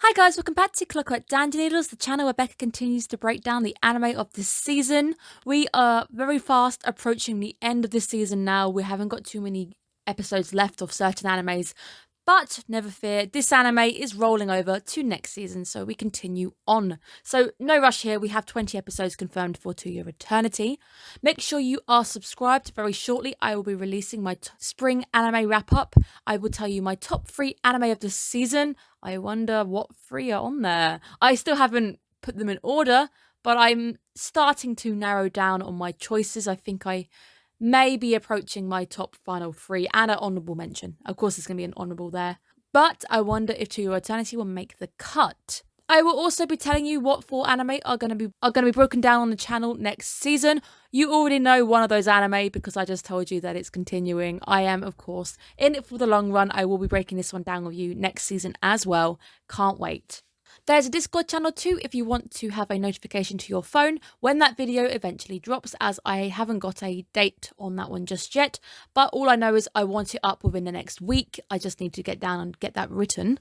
Hi guys, welcome back to Clockwork Noodles, the channel where Becca continues to break down the anime of this season. We are very fast approaching the end of this season now. We haven't got too many episodes left of certain animes, but never fear, this anime is rolling over to next season, so we continue on. So no rush here, we have 20 episodes confirmed for To Your Eternity. Make sure you are subscribed. Very shortly, I will be releasing my spring anime wrap-up. I will tell you my top 3 anime of the season. I wonder what 3 are on there. I still haven't put them in order, but I'm starting to narrow down on my choices. I think I may be approaching my top final 3 and an honourable mention. Of course, there's going to be an honourable there. But I wonder if To Your Eternity will make the cut. I will also be telling you what 4 anime are going to be broken down on the channel next season. You already know one of those anime because I just told you that it's continuing. I am, of course, in it for the long run. I will be breaking this one down with you next season as well. Can't wait. There's a Discord channel too if you want to have a notification to your phone when that video eventually drops, as I haven't got a date on that one just yet. But all I know is I want it up within the next week. I just need to get down and get that written.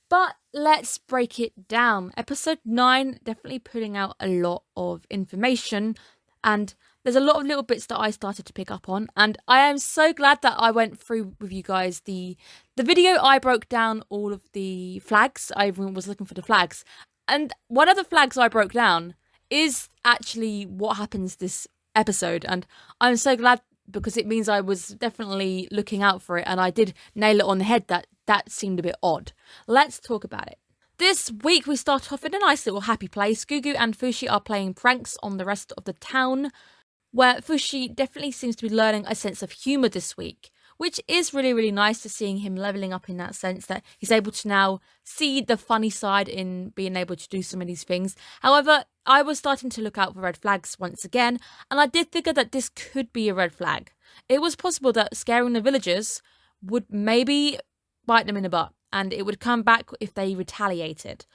But let's break it down. Episode 9 definitely putting out a lot of information, and there's a lot of little bits that I started to pick up on, and I am so glad that I went through with you guys the video. I broke down all of the flags. I even was looking for the flags, and one of the flags I broke down is actually what happens this episode, and I'm so glad because it means I was definitely looking out for it, and I did nail it on the head that seemed a bit odd. Let's talk about it. This week we start off in a nice little happy place. Gugu and Fushi are playing pranks on the rest of the town, where Fushi definitely seems to be learning a sense of humour this week, which is really, really nice to seeing him levelling up in that sense, that he's able to now see the funny side in being able to do some of these things. However, I was starting to look out for red flags once again, and I did figure that this could be a red flag. It was possible that scaring the villagers would maybe bite them in the butt, and it would come back if they retaliated.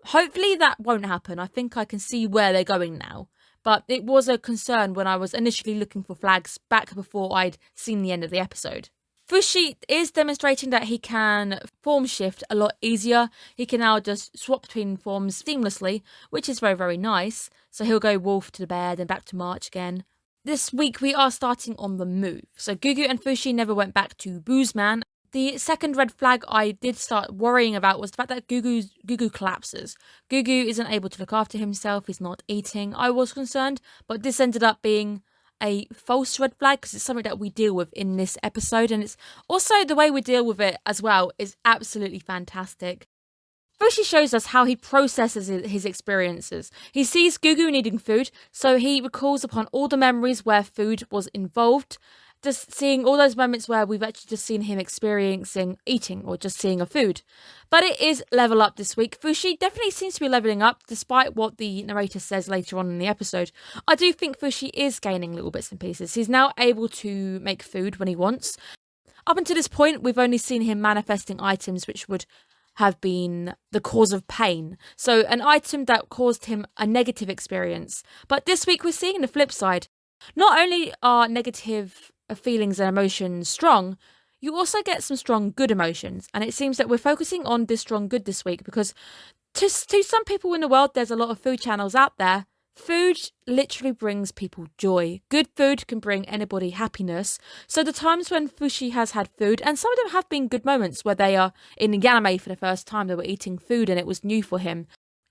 Hopefully that won't happen. I think I can see where they're going now. But it was a concern when I was initially looking for flags back before I'd seen the end of the episode. Fushi is demonstrating that he can form shift a lot easier. He can now just swap between forms seamlessly, which is very, very nice. So he'll go wolf to the bear, then back to March again. This week we are starting on the move. So Gugu and Fushi never went back to Boozman. The second red flag I did start worrying about was the fact that Gugu collapses. Gugu isn't able to look after himself, he's not eating. I was concerned, but this ended up being a false red flag because it's something that we deal with in this episode, and it's also the way we deal with it as well is absolutely fantastic. Fushi shows us how he processes his experiences. He sees Gugu needing food, so he recalls upon all the memories where food was involved. Just seeing all those moments where we've actually just seen him experiencing eating or just seeing a food. But it is level up this week. Fushi definitely seems to be leveling up despite what the narrator says later on in the episode. I do think Fushi is gaining little bits and pieces. He's now able to make food when he wants. Up until this point, we've only seen him manifesting items which would have been the cause of pain. So an item that caused him a negative experience. But this week we're seeing the flip side. Not only are negative feelings and emotions strong, you also get some strong good emotions, and it seems that we're focusing on this strong good this week because to some people in the world, there's a lot of food channels out there. Food literally brings people joy. Good food can bring anybody happiness. So the times when Fushi has had food, and some of them have been good moments where they are in the anime for the first time, they were eating food and it was new for him,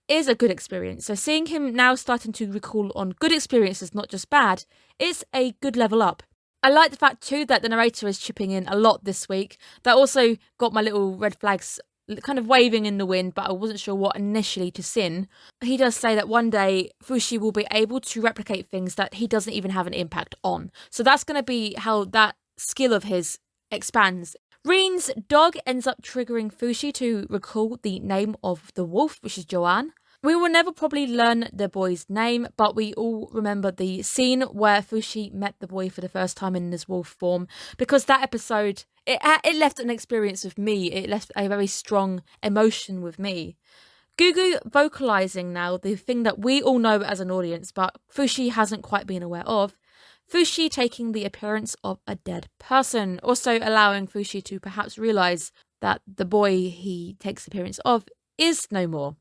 is a good experience. So seeing him now starting to recall on good experiences, not just bad, is a good level up. I like the fact too that the narrator is chipping in a lot this week. That also got my little red flags kind of waving in the wind, but I wasn't sure what initially to sin. He does say that one day Fushi will be able to replicate things that he doesn't even have an impact on. So that's going to be how that skill of his expands. Reen's dog ends up triggering Fushi to recall the name of the wolf, which is Joanne. We will never probably learn the boy's name, but we all remember the scene where Fushi met the boy for the first time in his wolf form, because that episode, it left an experience with me. It left a very strong emotion with me. Gugu vocalizing now the thing that we all know as an audience, but Fushi hasn't quite been aware of. Fushi taking the appearance of a dead person, also allowing Fushi to perhaps realize that the boy he takes the appearance of is no more.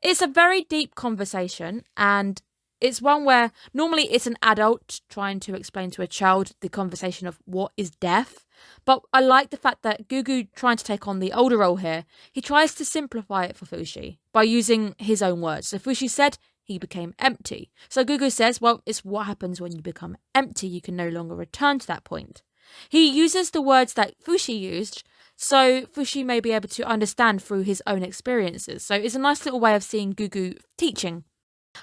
It's a very deep conversation, and it's one where normally it's an adult trying to explain to a child the conversation of what is death. But I like the fact that Gugu, trying to take on the older role here, he tries to simplify it for Fushi by using his own words. So Fushi said he became empty. So Gugu says, well, it's what happens when you become empty. You can no longer return to that point. He uses the words that Fushi used, so Fushi may be able to understand through his own experiences. So it's a nice little way of seeing Gugu teaching.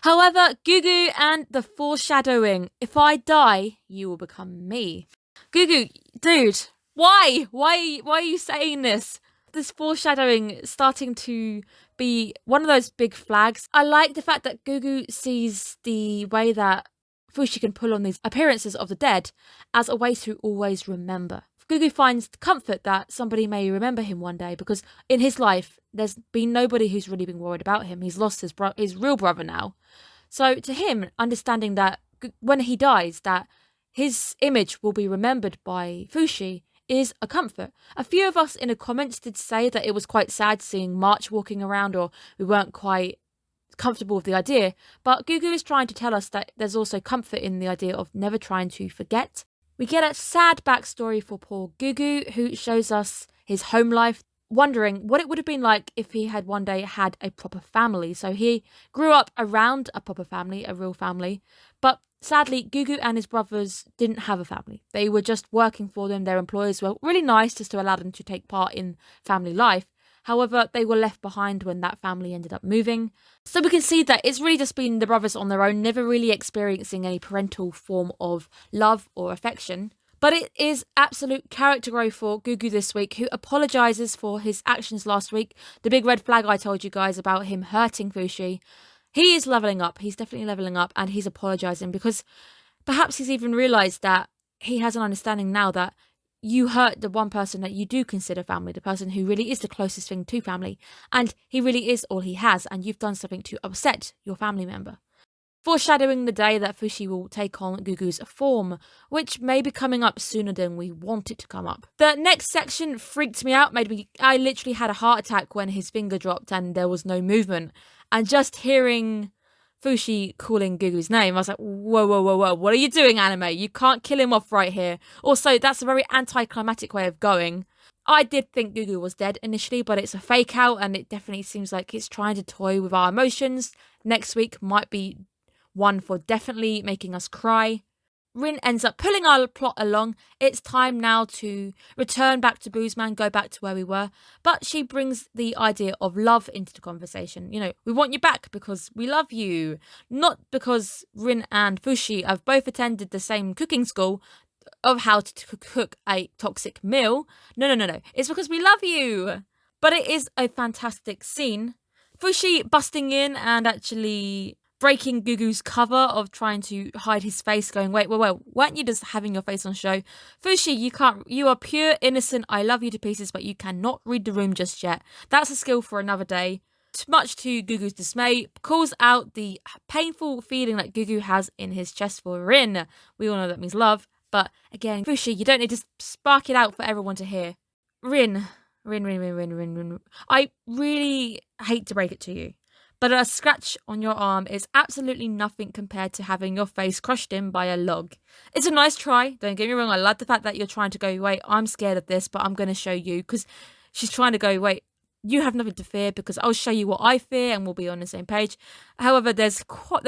However, Gugu and the foreshadowing, if I die, you will become me. Gugu, dude, why? Why are you saying this? This foreshadowing starting to be one of those big flags. I like the fact that Gugu sees the way that Fushi can pull on these appearances of the dead as a way to always remember. Gugu finds comfort that somebody may remember him one day, because in his life, there's been nobody who's really been worried about him. He's lost his real brother now. So to him, understanding that when he dies, that his image will be remembered by Fushi is a comfort. A few of us in the comments did say that it was quite sad seeing March walking around, or we weren't quite comfortable with the idea, but Gugu is trying to tell us that there's also comfort in the idea of never trying to forget. We get a sad backstory for poor Gugu, who shows us his home life, wondering what it would have been like if he had one day had a proper family. So he grew up around a proper family, a real family, but sadly, Gugu and his brothers didn't have a family. They were just working for them. Their employers were really nice just to allow them to take part in family life. However, they were left behind when that family ended up moving. So we can see that it's really just been the brothers on their own, never really experiencing any parental form of love or affection. But it is absolute character growth for Gugu this week, who apologises for his actions last week. The big red flag I told you guys about him hurting Fushi. He is levelling up. He's definitely levelling up, and he's apologising because perhaps he's even realised that he has an understanding now that you hurt the one person that you do consider family, the person who really is the closest thing to family, and he really is all he has, and you've done something to upset your family member. Foreshadowing the day that Fushi will take on Gugu's form, which may be coming up sooner than we want it to come up. The next section freaked me out, I literally had a heart attack when his finger dropped and there was no movement. And just hearing Fushi calling Gugu's name, I was like, whoa, what are you doing, anime? You can't kill him off right here. Also, that's a very anticlimactic way of going. I did think Gugu was dead initially, but it's a fake out, and it definitely seems like it's trying to toy with our emotions. Next week might be one for definitely making us cry. Rin ends up pulling our plot along. It's time now to return back to Boozman, go back to where we were. But she brings the idea of love into the conversation. You know, we want you back because we love you. Not because Rin and Fushi have both attended the same cooking school of how to cook a toxic meal. No. It's because we love you. But it is a fantastic scene. Fushi busting in and actually breaking Gugu's cover of trying to hide his face, going, wait, weren't you just having your face on show? Fushi, you are pure innocent, I love you to pieces, but you cannot read the room just yet. That's a skill for another day. Much to Gugu's dismay, calls out the painful feeling that Gugu has in his chest for Rin. We all know that means love, but again, Fushi, you don't need to spark it out for everyone to hear. Rin. I really hate to break it to you, but a scratch on your arm is absolutely nothing compared to having your face crushed in by a log. It's a nice try, don't get me wrong. I love the fact that you're trying to go, wait, I'm scared of this, but I'm going to show you, because she's trying to go, wait, you have nothing to fear because I'll show you what I fear and we'll be on the same page. However, there's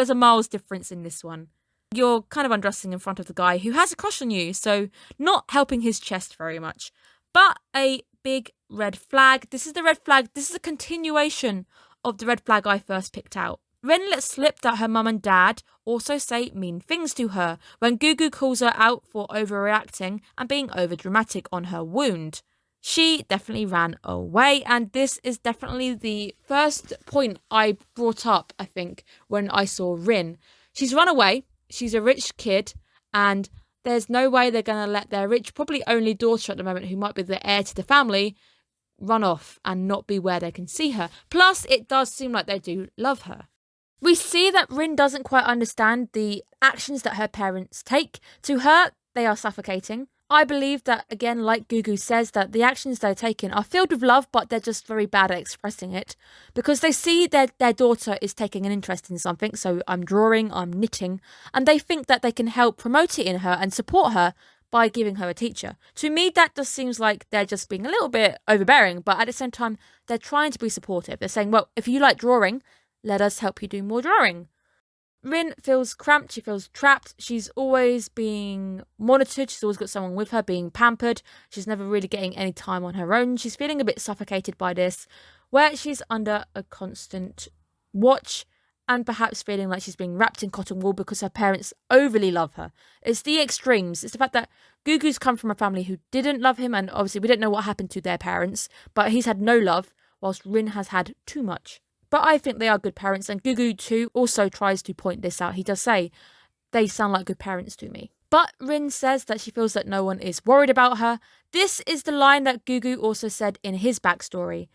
a miles difference in this one. You're kind of undressing in front of the guy who has a crush on you, so not helping his chest very much. But a big red flag. This is the red flag. This is a continuation of the red flag I first picked out. Rin lets slip that her mum and dad also say mean things to her when Gugu calls her out for overreacting and being overdramatic on her wound. She definitely ran away, and this is definitely the first point I brought up, I think, when I saw Rin. She's run away, she's a rich kid, and there's no way they're going to let their rich, probably only daughter at the moment, who might be the heir to the family, run off and not be where they can see her. Plus, it does seem like they do love her. We see that Rin doesn't quite understand the actions that her parents take. To her, they are suffocating. I believe that, again, like Gugu says, that the actions they're taking are filled with love, but they're just very bad at expressing it because they see their daughter is taking an interest in something. So I'm drawing, I'm knitting, and they think that they can help promote it in her and support her by giving her a teacher. To me, that just seems like they're just being a little bit overbearing, but at the same time, they're trying to be supportive. They're saying, well, if you like drawing, let us help you do more drawing. Rin feels cramped, she feels trapped, she's always being monitored, she's always got someone with her being pampered, she's never really getting any time on her own, she's feeling a bit suffocated by this, where she's under a constant watch and perhaps feeling like she's being wrapped in cotton wool because her parents overly love her. It's the extremes. It's the fact that Gugu's come from a family who didn't love him, and obviously we don't know what happened to their parents, but he's had no love, whilst Rin has had too much. But I think they are good parents, and Gugu too also tries to point this out. He does say, they sound like good parents to me. But Rin says that she feels that no one is worried about her. This is the line that Gugu also said in his backstory.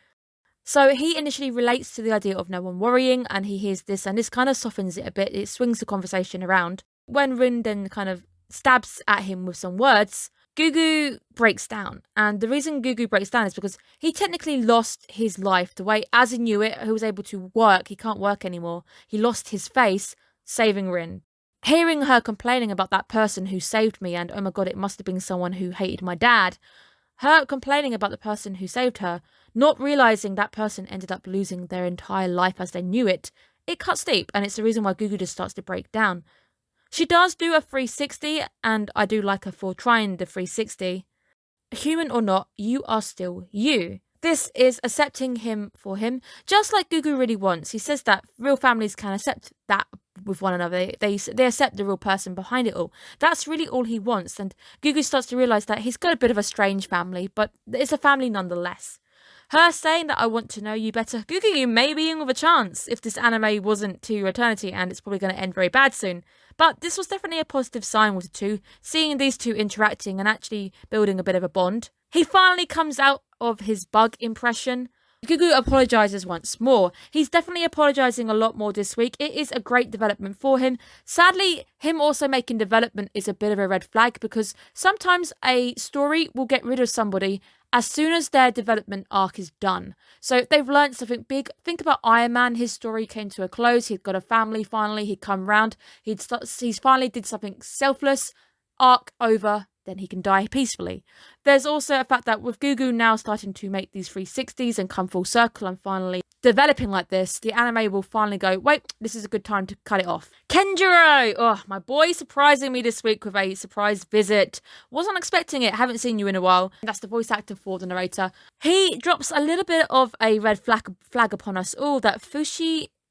So he initially relates to the idea of no one worrying, and he hears this, and this kind of softens it a bit. It swings the conversation around. When Rin then kind of stabs at him with some words, Gugu breaks down. And the reason Gugu breaks down is because he technically lost his life the way as he knew it. He was able to work. He can't work anymore. He lost his face saving Rin. Hearing her complaining about that person who saved me, and oh my god, it must have been someone who hated my dad. Her complaining about the person who saved her, not realising that person ended up losing their entire life as they knew it, it cuts deep, and it's the reason why Gugu just starts to break down. She does do a 360, and I do like her for trying the 360. Human or not, you are still you. This is accepting him for him, just like Gugu really wants. He says that real families can accept that with one another. They accept the real person behind it all. That's really all he wants, and Gugu starts to realise that he's got a bit of a strange family, but it's a family nonetheless. Her saying that I want to know you better, Gugu, you may be in with a chance if this anime wasn't to eternity, and it's probably going to end very bad soon. But this was definitely a positive sign with the two, seeing these two interacting and actually building a bit of a bond. He finally comes out of his bug impression. Gugu apologises once more. He's definitely apologising a lot more this week. It is a great development for him. Sadly, him also making development is a bit of a red flag because sometimes a story will get rid of somebody as soon as their development arc is done. So if they've learned something big, think about Iron Man. His story came to a close. He'd got a family finally. He'd come round. He's finally did something selfless. Arc over. Then he can die peacefully. There's also a fact that with Gugu now starting to make these 360s and come full circle and finally developing like this, the anime will finally go, wait, this is a good time to cut it off. Kenjiro! Oh, my boy surprising me this week with a surprise visit. Wasn't expecting it, haven't seen you in a while. That's the voice actor for the narrator. He drops a little bit of a red flag upon us all that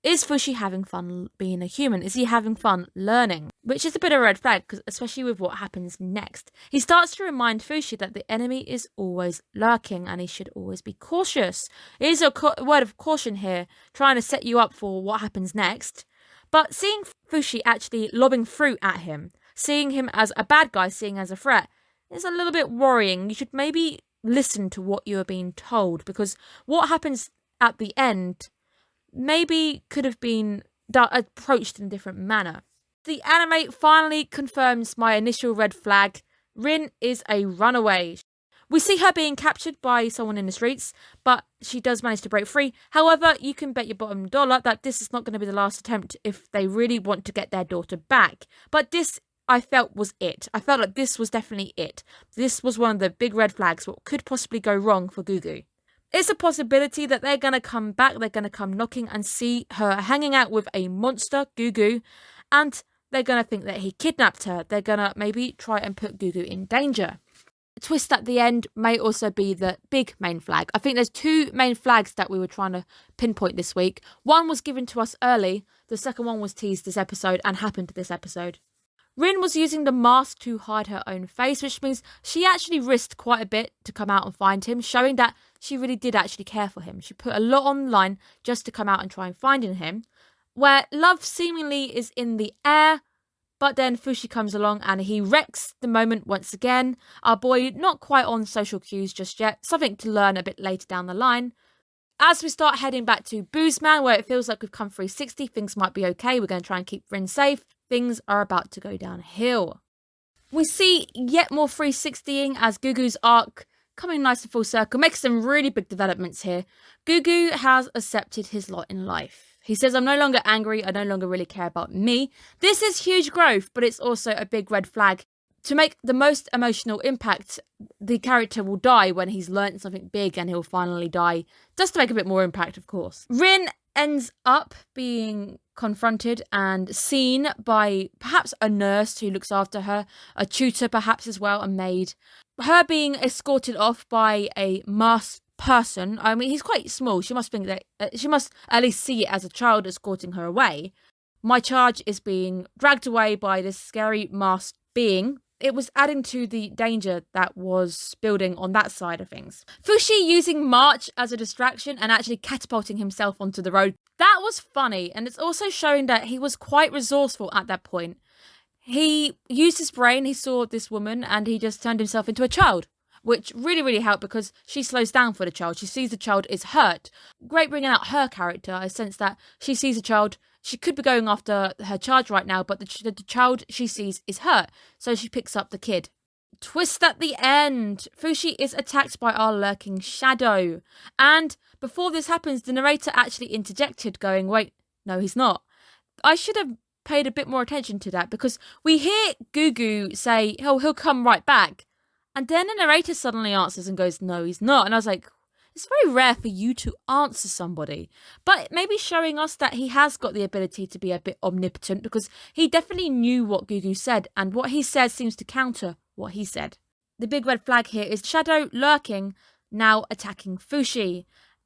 Is Fushi having fun being a human? Is he having fun learning? Which is a bit of a red flag, especially with what happens next. He starts to remind Fushi that the enemy is always lurking and he should always be cautious. It is a word of caution here, trying to set you up for what happens next. But seeing Fushi actually lobbing fruit at him, seeing him as a bad guy, seeing as a threat, is a little bit worrying. You should maybe listen to what you are being told, because what happens at the end maybe could have been approached in a different manner. The anime finally confirms my initial red flag. Rin is a runaway. We see her being captured by someone in the streets, but she does manage to break free. However, you can bet your bottom dollar that this is not going to be the last attempt if they really want to get their daughter back. But this, I felt, was it. I felt like this was definitely it. This was one of the big red flags, what could possibly go wrong for Gugu. It's a possibility that they're going to come back, they're going to come knocking and see her hanging out with a monster, Gugu, and they're going to think that he kidnapped her. They're going to maybe try and put Gugu in danger. A twist at the end may also be the big main flag. I think there's two main flags that we were trying to pinpoint this week. One was given to us early, the second one was teased this episode and happened to this episode. Rin was using the mask to hide her own face, which means she actually risked quite a bit to come out and find him, showing that she really did actually care for him. She put a lot on the line just to come out and try and find him, where love seemingly is in the air, but then Fushi comes along and he wrecks the moment once again. Our boy not quite on social cues just yet, something to learn a bit later down the line. As we start heading back to Boozman, where it feels like we've come 360, things might be okay, we're going to try and keep Rin safe. Things are about to go downhill. We see yet more 360ing as Gugu's arc coming nice and full circle, makes some really big developments here. Gugu has accepted his lot in life. He says, I'm no longer angry, I no longer really care about me. This is huge growth, but it's also a big red flag. To make the most emotional impact, the character will die when he's learnt something big and he'll finally die, just to make a bit more impact, of course. Rin ends up being confronted and seen by perhaps a nurse who looks after her, a tutor perhaps as well, a maid. Her being escorted off by a masked person. I mean, he's quite small. She must think that she must at least see it as a child escorting her away. My charge is being dragged away by this scary masked being. It was adding to the danger that was building on that side of things. Fushi using March as a distraction and actually catapulting himself onto the road. That was funny, and it's also showing that he was quite resourceful at that point. He used his brain, he saw this woman, and he just turned himself into a child, which really, really helped because she slows down for the child. She sees the child is hurt. Great bringing out her character. I sense that she sees a child. She could be going after her charge right now, but the child she sees is hurt. So she picks up the kid. Twist at the end. Fushi is attacked by our lurking shadow. And before this happens, the narrator actually interjected going, wait, no, he's not. I should have paid a bit more attention to that because we hear Gugu say, oh, he'll come right back. And then the narrator suddenly answers and goes, no, he's not. And I was like, it's very rare for you to answer somebody, but maybe showing us that he has got the ability to be a bit omnipotent because he definitely knew what Gugu said and what he said seems to counter what he said. The big red flag here is Shadow lurking, now attacking Fushi.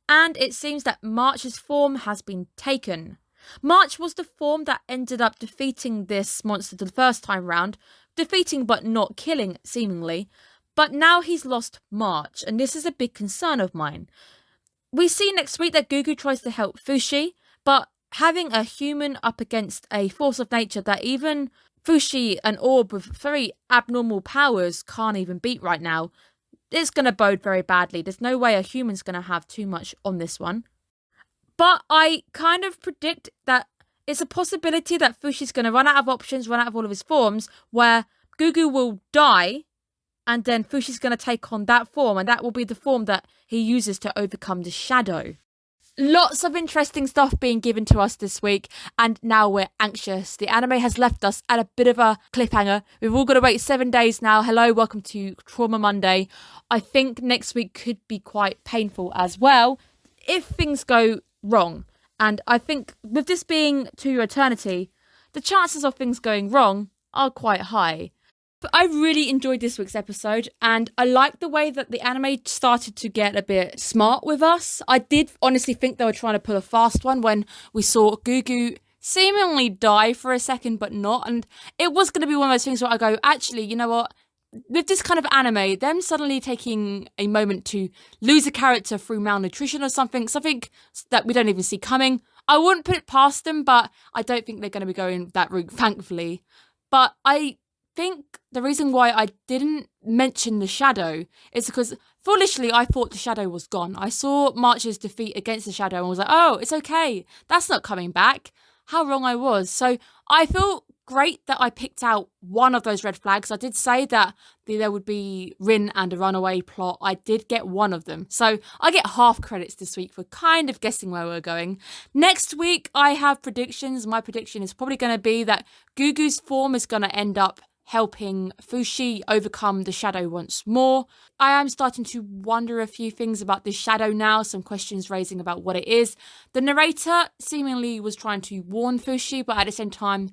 And it seems that March's form has been taken. March was the form that ended up defeating this monster the first time round, defeating but not killing, seemingly. But now he's lost March, and this is a big concern of mine. We see next week that Gugu tries to help Fushi, but having a human up against a force of nature that even Fushi, an orb with very abnormal powers, can't even beat right now, it's going to bode very badly. There's no way a human's going to have too much on this one. But I kind of predict that it's a possibility that Fushi's going to run out of options, run out of all of his forms, where Gugu will die, and then Fushi's going to take on that form, and that will be the form that he uses to overcome the shadow. Lots of interesting stuff being given to us this week, and now we're anxious. The anime has left us at a bit of a cliffhanger. We've all got to wait 7 days now. Hello, welcome to Trauma Monday. I think next week could be quite painful as well if things go wrong. And I think with this being To Your Eternity, the chances of things going wrong are quite high. But I really enjoyed this week's episode, and I like the way that the anime started to get a bit smart with us. I did honestly think they were trying to pull a fast one when we saw Gugu seemingly die for a second, but not. And it was going to be one of those things where I go, actually, you know what? With this kind of anime, them suddenly taking a moment to lose a character through malnutrition or something that we don't even see coming, I wouldn't put it past them, but I don't think they're going to be going that route, thankfully. But I think the reason why I didn't mention the shadow is because foolishly I thought the shadow was gone. I saw March's defeat against the shadow and was like, oh, it's okay. That's not coming back. How wrong I was. So I feel great that I picked out one of those red flags. I did say that there would be Rin and a runaway plot. I did get one of them. So I get half credits this week for kind of guessing where we're going. Next week, I have predictions. My prediction is probably going to be that Gugu's form is going to end up helping Fushi overcome the shadow once more. I am starting to wonder a few things about the shadow now, some questions raising about what it is. The narrator seemingly was trying to warn Fushi, but at the same time,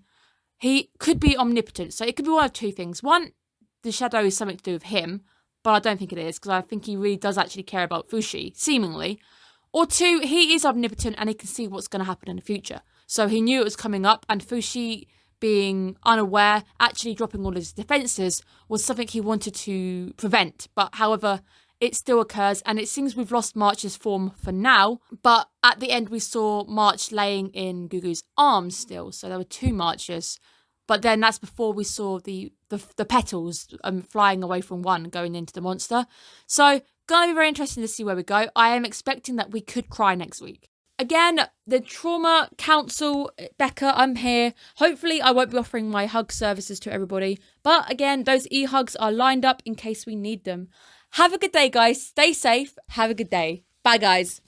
he could be omnipotent. So it could be one of two things. One, the shadow is something to do with him, but I don't think it is, because I think he really does actually care about Fushi, seemingly. Or two, he is omnipotent and he can see what's going to happen in the future. So he knew it was coming up, and Fushi, being unaware, actually dropping all his defences, was something he wanted to prevent. But however, it still occurs, and it seems we've lost March's form for now. But at the end, we saw March laying in Gugu's arms still, so there were two Marches. But then that's before we saw the petals flying away from one, going into the monster. So gonna be very interesting to see where we go. I am expecting that we could cry next week. Again, the Trauma Council, Becca, I'm here. Hopefully, I won't be offering my hug services to everybody. But again, those e-hugs are lined up in case we need them. Have a good day, guys. Stay safe. Have a good day. Bye, guys.